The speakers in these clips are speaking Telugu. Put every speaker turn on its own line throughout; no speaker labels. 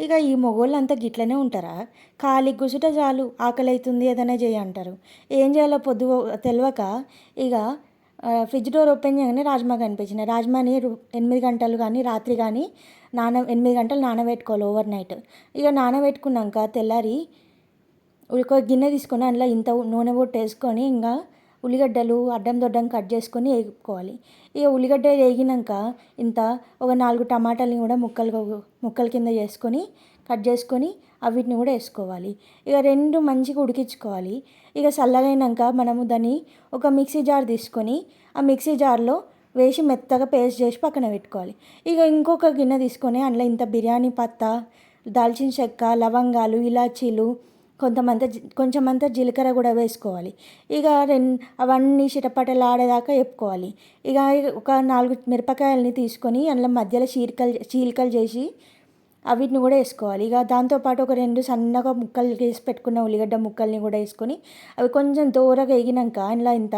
ఇక ఈ మొగోళ్ళంతా గిట్లనే ఉంటారా? ఖాళీగా కూసుంటే చాలు ఆకలైతుంది ఏదైనా చెయ్యి అంటారు. ఏం చేయాలో తెలవక ఇక ఫ్రిడ్జ్ డోర్ ఓపెన్ చేయగానే రాజ్మా కనిపించినాయి. రాజ్మాని 8 గంటలు కానీ రాత్రి కానీ 8 గంటలు నానబెట్టుకోవాలి ఓవర్ నైట్. ఇక నానబెట్టుకున్నాక తెల్లారి ఒక గిన్నె తీసుకొని అందులో ఇంత నూనె బొట్టు వేసుకొని ఇంకా ఉల్లిగడ్డలు అడ్డం దొడ్డం కట్ చేసుకొని వేపుకోవాలి. ఇక ఉల్లిగడ్డ వేగినాక ఇంత ఒక 4 టమాటాలని కూడా ముక్కల కింద చేసుకొని కట్ చేసుకొని వీటిని కూడా వేసుకోవాలి. ఇక 2 మంచిగా ఉడికించుకోవాలి. ఇక చల్లగైనాక మనము దాన్ని ఒక మిక్సీ జార్ తీసుకొని ఆ మిక్సీ జార్లో వేసి మెత్తగా పేస్ట్ చేసి పక్కన పెట్టుకోవాలి. ఇక ఇంకొక గిన్నె తీసుకొని అందులో ఇంత బిర్యానీ పత్తా, దాల్చిన చెక్క, లవంగాలు, ఇలాచీలు, కొంచెమంతా జీలకర్ర కూడా వేసుకోవాలి. ఇక అవన్నీ చిటపటలాడేదాకా వేపుకోవాలి. ఇక ఒక 4 మిరపకాయలని తీసుకొని అందులో మధ్యలో చీలికలు చేసి వీటిని కూడా వేసుకోవాలి. ఇక దాంతోపాటు ఒక 2 సన్నగా ముక్కలు చేసి పెట్టుకున్న ఉల్లిగడ్డ ముక్కల్ని కూడా వేసుకొని అవి కొంచెం దూరగా వేగినాక అందులో ఇంత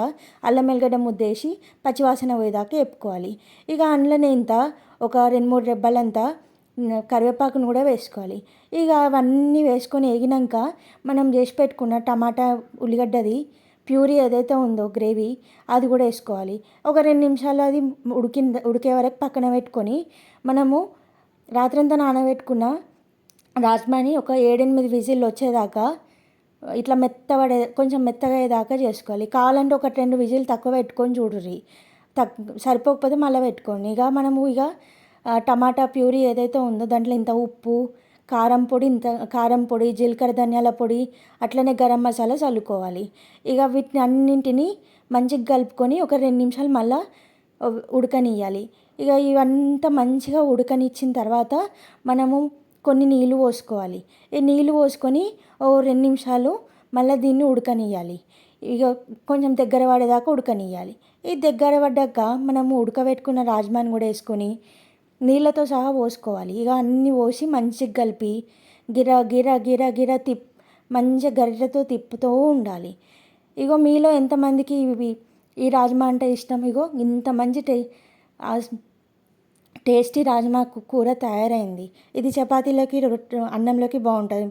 అల్లం వెల్లిగడ్డ ముద్ద వేసి పచ్చివాసన పోయేదాకా వేపుకోవాలి. ఇక అందులోనే ఇంత ఒక 2-3 రెబ్బలంతా కరివేపాకును కూడా వేసుకోవాలి. ఇక అవన్నీ వేసుకొని వేగినాక మనం చేసి పెట్టుకున్న టమాటా ఉల్లిగడ్డది ప్యూరీ ఏదైతే ఉందో గ్రేవీ అది కూడా వేసుకోవాలి. ఒక 2 నిమిషాలు అది ఉడికే వరకు పక్కన పెట్టుకొని మనము రాత్రంతా నానబెట్టుకున్న రాజ్మాని ఒక 7-8 విజిల్లు వచ్చేదాకా ఇట్లా కొంచెం మెత్తగా అయ్యేదాకా చేసుకోవాలి. కావాలంటే ఒక 2 విజిల్ తక్కువ పెట్టుకొని చూడుర్రి. సరిపోకపోతే మళ్ళీ పెట్టుకోండి. ఇక మనము టమాటా ప్యూరీ ఏదైతే ఉందో దాంట్లో ఇంత ఉప్పు, కారం పొడి, జీలకర్ర ధనియాల పొడి, అట్లనే గరం మసాలా చల్లుకోవాలి. ఇక వీటిని అన్నింటినీ మంచిగా కలుపుకొని ఒక 2 నిమిషాలు మళ్ళీ ఉడకనియాలి. ఇక ఇవంతా మంచిగా ఉడకనిచ్చిన తర్వాత మనము కొన్ని నీళ్ళు పోసుకోవాలి. ఈ నీళ్ళు పోసుకొని ఓ 2 నిమిషాలు మళ్ళీ దీన్ని ఉడకనియాలి. ఇక కొంచెం దగ్గర పడేదాకా ఉడకనియాలి. ఈ దగ్గర పడ్డాక మనము ఉడకబెట్టుకున్న రాజ్మాని కూడా వేసుకొని నీళ్ళతో సహా పోసుకోవాలి. ఇక అన్నీ పోసి మంచిగా కలిపి గిర గిర గిర గిర మంచిగా గరిటెతో తిప్పుతూ ఉండాలి. ఇగో మీలో ఎంతమందికి ఈ రాజ్మా అంటే ఇష్టం? ఇగో ఇంత మంచి టేస్టీ రాజ్మా కూర తయారైంది. ఇది చపాతీలోకి అన్నంలోకి బాగుంటుంది.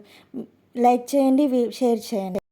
లైక్ చేయండి, షేర్ చేయండి.